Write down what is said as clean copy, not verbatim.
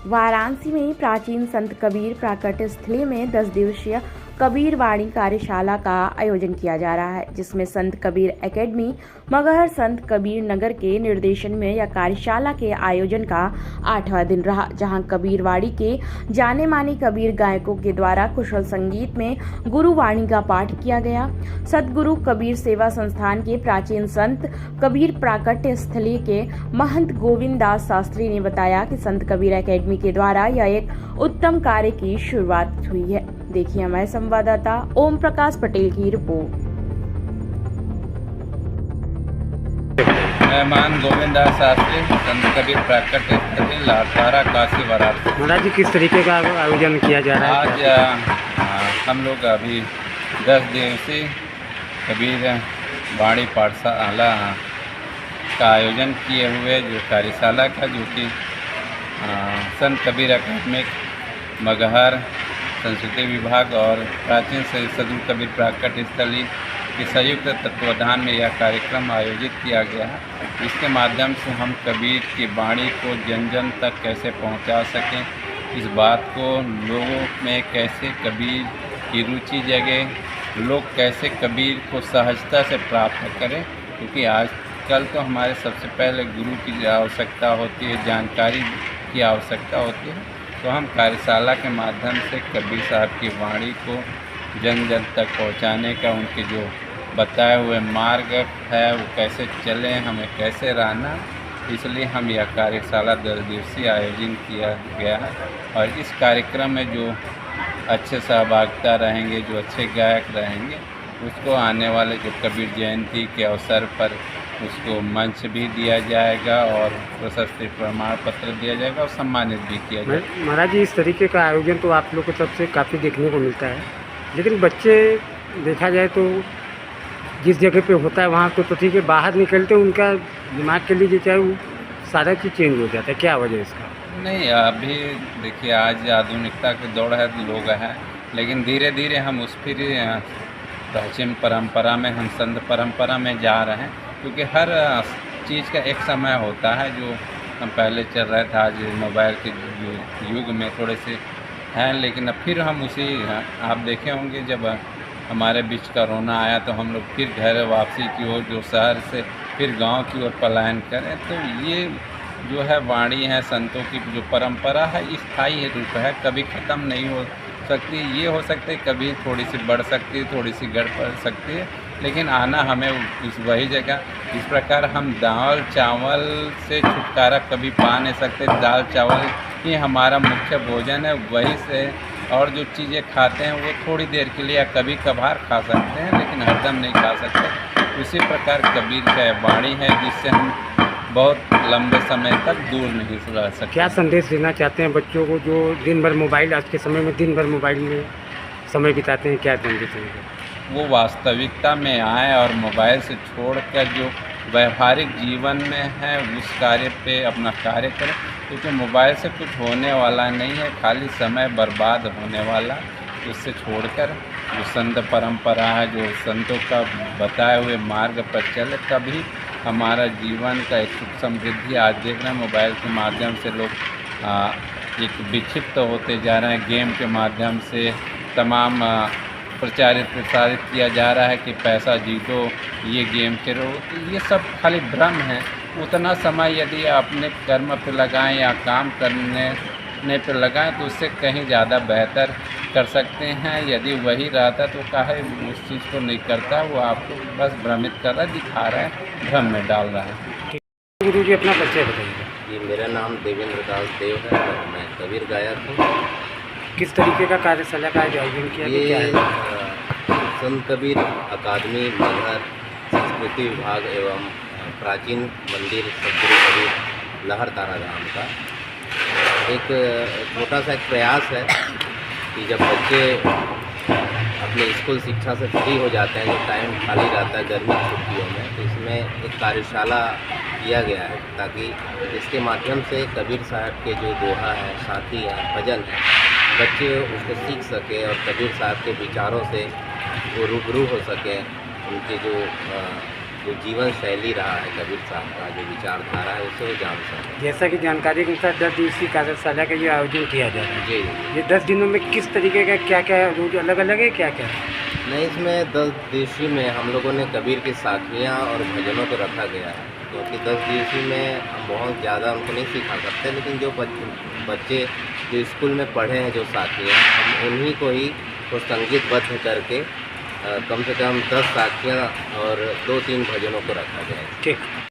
वाराणसी में प्राचीन संत कबीर प्राकट्य स्थली में 10 दिवसीय कबीर वाणी कार्यशाला का आयोजन किया जा रहा है, जिसमें संत कबीर एकेडमी मगहर संत कबीर नगर के निर्देशन में यह कार्यशाला के आयोजन का 8वां दिन रहा, जहां कबीर वाणी के जाने माने कबीर गायकों के द्वारा कुशल संगीत में गुरुवाणी का पाठ किया गया। सतगुरु कबीर सेवा संस्थान के प्राचीन संत कबीर प्राकट्य स्थली के महंत गोविंद दास शास्त्री ने बताया कि संत कबीर एकेडमी के द्वारा यह एक उत्तम कार्य की शुरुआत हुई है। देखिए हमारे संवाददाता ओम प्रकाश पटेल की रिपोर्ट। मेहमान गोविंद दास शास्त्री, संत कबीर प्राकट्य स्थली लाड़कारा काशी वाराणसी। महाराज जी, किस तरीके का आयोजन किया जा रहा है? आज हम लोग अभी 10 दिवसीय कबीर वाणी पाठशाला का आयोजन किए हुए जो कार्यशाला का, जो कि संत कबीर एकेडमी मगहर संस्कृति विभाग और प्राचीन सदगुरु कबीर प्राकट्य स्थली के संयुक्त तत्वाधान में यह कार्यक्रम आयोजित किया गया है। इसके माध्यम से हम कबीर की वाणी को जन जन तक कैसे पहुंचा सकें, इस बात को लोगों में कैसे कबीर की रुचि जगे, लोग कैसे कबीर को सहजता से प्राप्त करें, क्योंकि आजकल तो हमारे सबसे पहले गुरु की आवश्यकता होती है, जानकारी की आवश्यकता होती है। तो हम कार्यशाला के माध्यम से कबीर साहब की वाणी को जन जन तक पहुंचाने का, उनके जो बताए हुए मार्ग है वो कैसे चलें, हमें कैसे रहना, इसलिए हम यह कार्यशाला 10 दिवसीय आयोजन किया गया है। और इस कार्यक्रम में जो अच्छे सहभागिता रहेंगे, जो अच्छे गायक रहेंगे, उसको आने वाले जो कबीर जयंती के अवसर पर उसको मंच भी दिया जाएगा और प्रशस्ति प्रमाण पत्र दिया जाएगा और सम्मानित भी किया जाएगा। महाराज जी, इस तरीके का आयोजन तो आप लोग को सबसे काफ़ी देखने को मिलता है, लेकिन बच्चे देखा जाए तो जिस जगह पे होता है वहाँ तो ठीक है, बाहर निकलते उनका दिमाग के लिए चाहे वो सारा चीज़ चेंज हो जाता है। क्या वजह इसका? नहीं, अभी देखिए आज आधुनिकता की दौड़ है, लोग हैं, लेकिन धीरे धीरे हम उस फिर प्राचीन परंपरा में, हम संत परंपरा में जा रहे हैं, क्योंकि हर चीज़ का एक समय होता है। जो हम पहले चल रहे थे, आज मोबाइल के युग में थोड़े से हैं, लेकिन अब फिर हम उसी, आप देखे होंगे जब हमारे बीच कोरोना आया तो हम लोग फिर घर वापसी की ओर, जो शहर से फिर गांव की ओर पलायन करें। तो ये जो है वाणी है, संतों की जो परंपरा है, स्थायी रूप है, कभी ख़त्म नहीं हो सकती। ये हो सकता है कभी थोड़ी सी बढ़ सकती है, थोड़ी सी घट पड़ सकती है, लेकिन आना हमें इस वही जगह। इस प्रकार हम दाल चावल से छुटकारा कभी पा नहीं सकते। दाल चावल ही हमारा मुख्य भोजन है, वही से और जो चीज़ें खाते हैं वो थोड़ी देर के लिए या कभी कभार खा सकते हैं, लेकिन हरदम नहीं खा सकते। उसी प्रकार कबीर का वाणी है, जिससे हम बहुत लंबे समय तक दूर नहीं रह सकते। क्या संदेश देना चाहते हैं बच्चों को जो दिन भर मोबाइल, आज के समय में दिन भर मोबाइल में समय बिताते हैं? क्या संदेश देंगे? वो वास्तविकता में आए और मोबाइल से छोड़कर जो व्यवहारिक जीवन में है उस कार्य पे अपना कार्य करें, क्योंकि मोबाइल से कुछ होने वाला नहीं है, खाली समय बर्बाद होने वाला। उससे छोड़कर जो संत परंपरा है, जो संतों का बताए हुए मार्ग पर चले, तभी हमारा जीवन का एक सुख समृद्धि। आज देख रहे हैं मोबाइल के माध्यम से लोग एक विक्षिप्त होते जा रहे हैं, गेम के माध्यम से तमाम प्रसारित किया जा रहा है कि पैसा जीतो, ये गेम खेलो। तो ये सब खाली भ्रम है। उतना समय यदि अपने कर्म पर लगाएं या काम करने पर लगाएं तो उससे कहीं ज़्यादा बेहतर कर सकते हैं। यदि वही रहता तो काहे उस चीज़ को नहीं करता, वो आपको बस भ्रमित कर रहा है, दिखा रहा है, भ्रम में डाल रहा है। गुरु जी, अपना परिचय बताइए। जी, मेरा नाम देवेंद्र दास देव है और मैं कबीर गायक हूँ। किस तरीके का कार्यशाला का आयोजन किया? ये संत कबीर अकादमी मगहर संस्कृति विभाग एवं प्राचीन मंदिर सतगुरु कबीर लहरतारा धाम का एक छोटा सा एक प्रयास है कि जब बच्चे अपने स्कूल शिक्षा से फ्री हो जाते हैं, जब टाइम खाली रहता है गर्मी की छुट्टियों में, तो इसमें एक कार्यशाला किया गया है, ताकि जिसके माध्यम से कबीर साहब के जो दोहा है, साथी है, भजन है, बच्चे उसको सीख सकें और कबीर साहब के विचारों से वो रूबरू हो सकें, उनके जो जो जीवन शैली रहा है कबीर साहब का, जो विचारधारा है, उसे वो जान सकें। जैसा कि जानकारी के अनुसार 10 दिवसीय कार्यशाला का ये आयोजन किया जा रहा है। जी जी। ये 10 दिनों में किस तरीके का क्या क्या रोज अलग अलग है, क्या क्या है? नहीं, इसमें 10 दिवसीय में हम लोगों ने कबीर की साखियाँ और भजनों को रखा गया है, क्योंकि 10 दिवसीय में हम बहुत ज़्यादा उनको नहीं सिखा सकते, लेकिन जो बच्चे जो स्कूल में पढ़े हैं जो साखियाँ, हम उन्हीं को ही वो संगीतबद्ध करके कम से कम 10 साखियाँ और 2-3 भजनों को रखा गया है। ठीक।